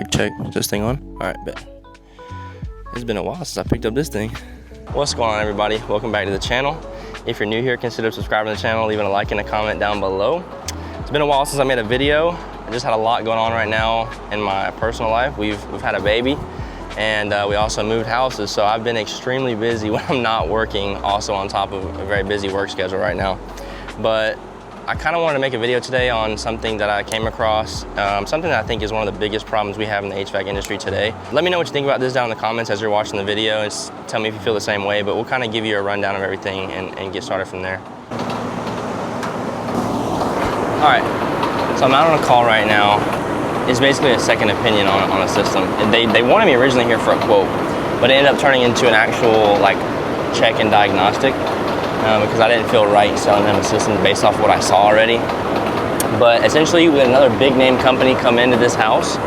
Check. Is this thing on? All right, bet. It's been a while since I picked up this thing. What's going on, everybody? Welcome back to the channel. If you're new here, consider subscribing to the channel, leaving a like and a comment down below. It's been a while since I made a video. I just had a lot going on right now in my personal life. We've had a baby, and we also moved houses, so I've been extremely busy when I'm not working, also on top of a very busy work schedule right now. But I kind of wanted to make a video today on something that I came across, something that I think is one of the biggest problems we have in the HVAC industry today. Let me know what you think about this down in the comments as you're watching the video, and tell me if you feel the same way, but we'll kind of give you a rundown of everything and get started from there. All right, so I'm out on a call right now. It's basically a second opinion on a system. They wanted me originally here for a quote, but it ended up turning into an actual like check and diagnostic. Because I didn't feel right selling them a system based off what I saw already. But essentially, we had another big name company come into this house,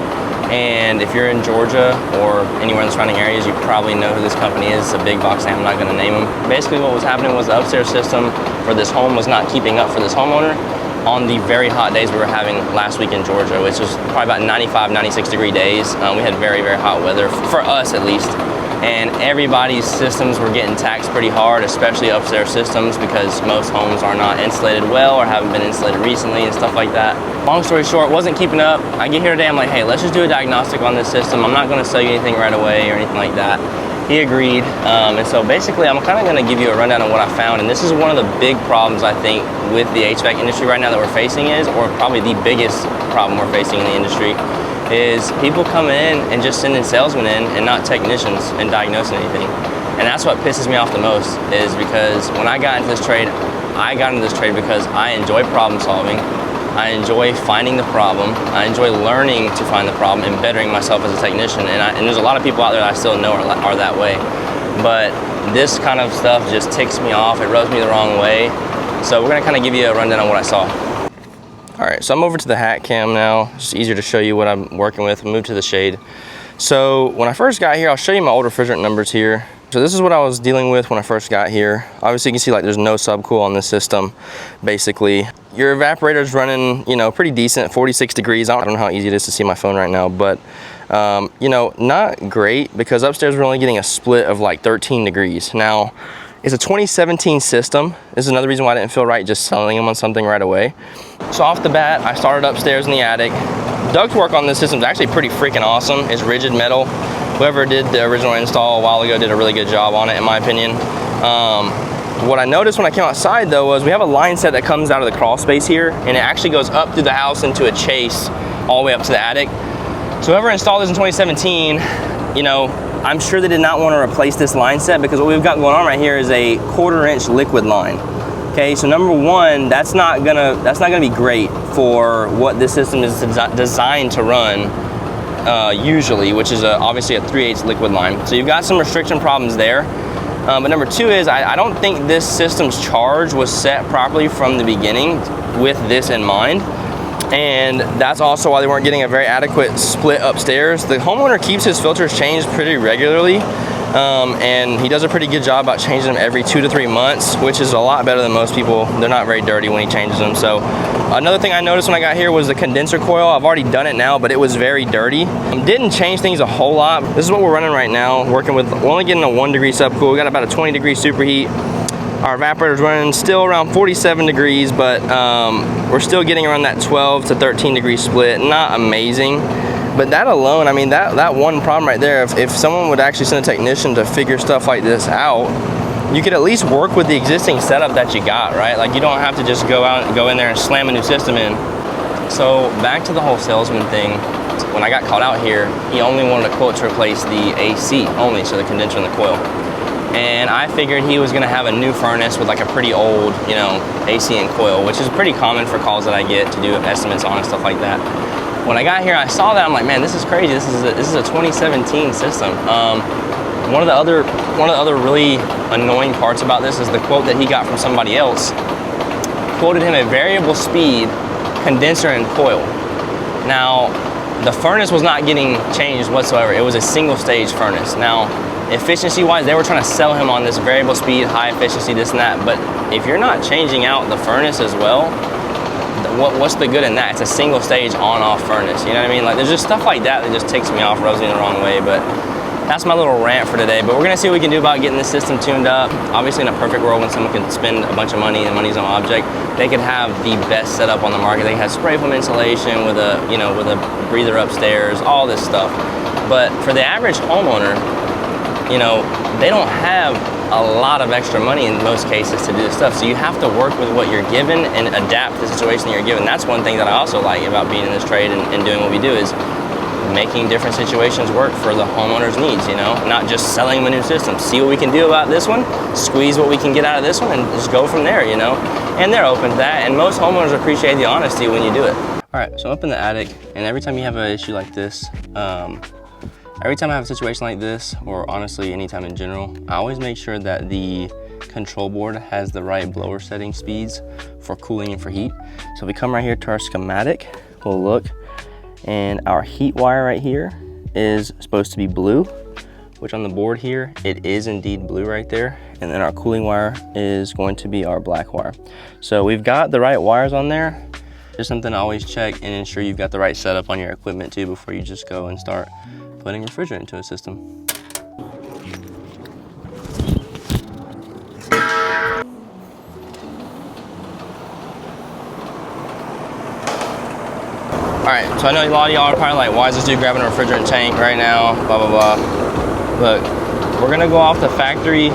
and if you're in Georgia or anywhere in the surrounding areas, you probably know who this company is. It's a big box name, I'm not gonna name them. Basically what was happening was the upstairs system for this home was not keeping up for this homeowner on the very hot days we were having last week in Georgia, which was probably about 95, 96 degree days. We had very, very hot weather, for us at least. And everybody's systems were getting taxed pretty hard, especially upstairs systems, because most homes are not insulated well or haven't been insulated recently and stuff like that. Long story short, wasn't keeping up. I get here today, I'm like, hey, let's just do a diagnostic on this system. I'm not gonna sell you anything right away or anything like that. He agreed, and so basically I'm kind of gonna give you a rundown of what I found, and this is one of the big problems I think with the HVAC industry right now that we're facing or probably the biggest problem we're facing in the industry, is people coming in and just sending salesmen in and not technicians and diagnosing anything. And that's what pisses me off the most, is because when I got into this trade, because I enjoy problem solving. I enjoy finding the problem. I enjoy learning to find the problem and bettering myself as a technician. And there's a lot of people out there that I still know are that way. But this kind of stuff just ticks me off. It rubs me the wrong way. So we're gonna kind of give you a rundown on what I saw. All right, so I'm over to the hat cam now. It's easier to show you what I'm working with. Move to the shade. So when I first got here, I'll show you my old refrigerant numbers here. So this is what I was dealing with when I first got here. Obviously you can see like there's no subcool on this system, basically. Your evaporator's running, you know, pretty decent, 46 degrees. I don't know how easy it is to see my phone right now, but you know, not great, because upstairs we're only getting a split of like 13 degrees. Now, it's a 2017 system. This is another reason why I didn't feel right just selling them on something right away. So off the bat, I started upstairs in the attic. Ductwork on this system is actually pretty freaking awesome. It's rigid metal. Whoever did the original install a while ago did a really good job on it, in my opinion. What I noticed when I came outside though was we have a line set that comes out of the crawl space here, and it actually goes up through the house into a chase all the way up to the attic. So whoever installed this in 2017, you know, I'm sure they did not want to replace this line set, because what we've got going on right here is a 1/4 inch liquid line. Okay, so number one, that's not gonna be great for what this system is designed to run usually, which is obviously a 3/8 liquid line. So you've got some restriction problems there. But number two is I don't think this system's charge was set properly from the beginning with this in mind. And that's also why they weren't getting a very adequate split upstairs. The homeowner keeps his filters changed pretty regularly, and he does a pretty good job about changing them every 2 to 3 months, which is a lot better than most people. They're not very dirty when he changes them. So another thing I noticed when I got here was the condenser coil. I've already done it now, but it was very dirty. Didn't change things a whole lot. This is what we're running right now, working with, we're only getting a 1 degree subcool. We got about a 20 degree superheat. Our evaporator's running still around 47 degrees, but we're still getting around that 12 to 13 degree split. Not amazing, but that alone, I mean, that one problem right there, if someone would actually send a technician to figure stuff like this out, you could at least work with the existing setup that you got, right? Like, you don't have to just go in there and slam a new system in. So back to the whole salesman thing. When I got called out here, he only wanted a quote to replace the AC only, so the condenser and the coil. And I figured he was gonna have a new furnace with like a pretty old, you know, AC and coil, which is pretty common for calls that I get to do estimates on and stuff like that. When I got here, I saw that, I'm like, man, this is crazy. This is a 2017 system. One of the other really annoying parts about this is the quote that he got from somebody else quoted him a variable speed condenser and coil. Now, the furnace was not getting changed whatsoever. It was a single stage furnace. Now, efficiency wise, they were trying to sell him on this variable speed, high efficiency, this and that. But if you're not changing out the furnace as well, what's the good in that? It's a single stage on-off furnace, you know what I mean? Like, there's just stuff like that that just ticks me off, rubs me the wrong way. But that's my little rant for today. But we're gonna see what we can do about getting this system tuned up. Obviously, in a perfect world, when someone can spend a bunch of money and money's on object, they could have the best setup on the market. They have spray foam insulation with a, you know, with a breather upstairs, all this stuff. But for the average homeowner, you know, they don't have a lot of extra money in most cases to do this stuff. So you have to work with what you're given and adapt to the situation that you're given. That's one thing that I also like about being in this trade and doing what we do, is making different situations work for the homeowner's needs, you know, not just selling them a new system. See what we can do about this one, squeeze what we can get out of this one, and just go from there, you know. And they're open to that, and most homeowners appreciate the honesty when you do it. All right, so I'm up in the attic, and every time you have an issue like this, every time I have a situation like this, or honestly anytime in general, I always make sure that the control board has the right blower setting speeds for cooling and for heat. So we come right here to our schematic, we'll look, and our heat wire right here is supposed to be blue, which on the board here, it is indeed blue right there. And then our cooling wire is going to be our black wire. So we've got the right wires on there. Just something to always check and ensure you've got the right setup on your equipment too before you just go and start putting refrigerant into a system. All right, so I know a lot of y'all are probably like, why is this dude grabbing a refrigerant tank right now, blah, blah, blah. Look, we're gonna go off the factory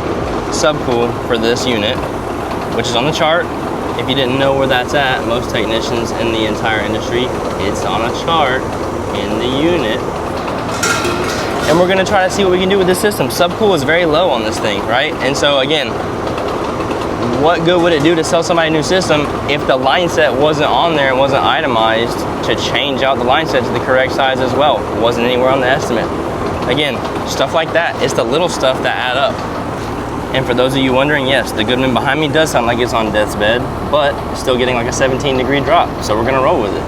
subcool for this unit, which is on the chart. If you didn't know where that's at, most technicians in the entire industry, it's on a chart in the unit. And we're gonna try to see what we can do with this system. Subcool is very low on this thing, right? And so again, what good would it do to sell somebody a new system if the line set wasn't on there and wasn't itemized to change out the line set to the correct size as well? It wasn't anywhere on the estimate. Again, stuff like that. It's the little stuff that add up. And for those of you wondering, yes, the Goodman behind me does sound like it's on death's bed, but it's still getting like a 17-degree drop, so we're gonna roll with it.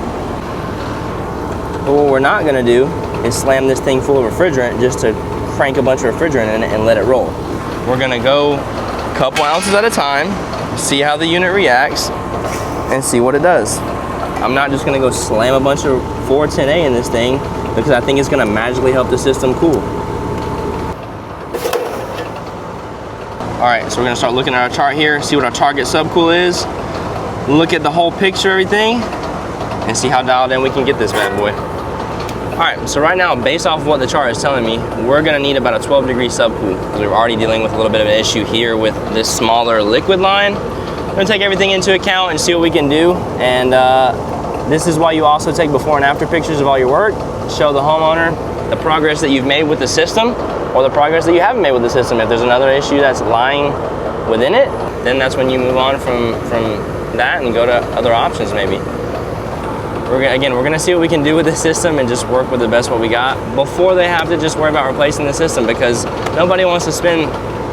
But what we're not gonna do is slam this thing full of refrigerant just to crank a bunch of refrigerant in it and let it roll. We're gonna go a couple ounces at a time, see how the unit reacts, and see what it does. I'm not just gonna go slam a bunch of 410A in this thing because I think it's gonna magically help the system cool. All right, so we're gonna start looking at our chart here, see what our target subcool is, look at the whole picture, everything, and see how dialed in we can get this bad boy. All right, so right now, based off of what the chart is telling me, we're gonna need about a 12-degree subcool because we're already dealing with a little bit of an issue here with this smaller liquid line. We're gonna take everything into account and see what we can do. And this is why you also take before and after pictures of all your work, show the homeowner the progress that you've made with the system or the progress that you haven't made with the system. If there's another issue that's lying within it, then that's when you move on from that and go to other options maybe. We're gonna see what we can do with the system and just work with the best what we got before they have to just worry about replacing the system, because nobody wants to spend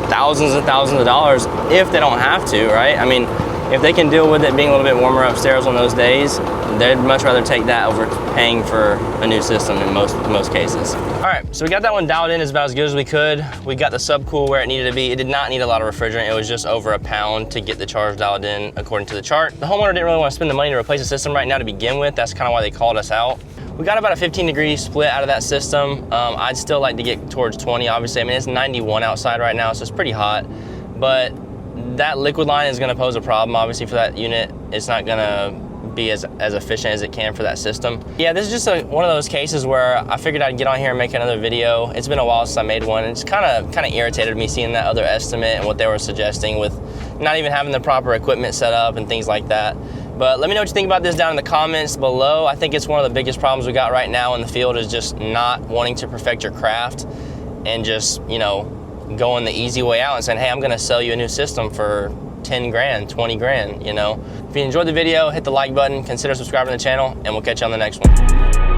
thousands and thousands of dollars if they don't have to, right? I mean, if they can deal with it being a little bit warmer upstairs on those days, they'd much rather take that over paying for a new system in most cases. All right, so we got that one dialed in as about as good as we could. We got the subcool where it needed to be. It did not need a lot of refrigerant. It was just over a pound to get the charge dialed in according to the chart. The homeowner didn't really want to spend the money to replace the system right now to begin with. That's kind of why they called us out. We got about a 15-degree split out of that system. I'd still like to get towards 20, obviously. I mean, it's 91 outside right now, so it's pretty hot, but that liquid line is gonna pose a problem, obviously, for that unit. It's not gonna be as efficient as it can for that system. Yeah, this is just one of those cases where I figured I'd get on here and make another video. It's been a while since I made one. It's kind of irritated me seeing that other estimate and what they were suggesting with not even having the proper equipment set up and things like that. But let me know what you think about this down in the comments below. I think it's one of the biggest problems we got right now in the field is just not wanting to perfect your craft and just, you know, going the easy way out and saying, hey, I'm gonna sell you a new system for 10 grand, 20 grand, you know. If you enjoyed the video, hit the like button, consider subscribing to the channel, and we'll catch you on the next one.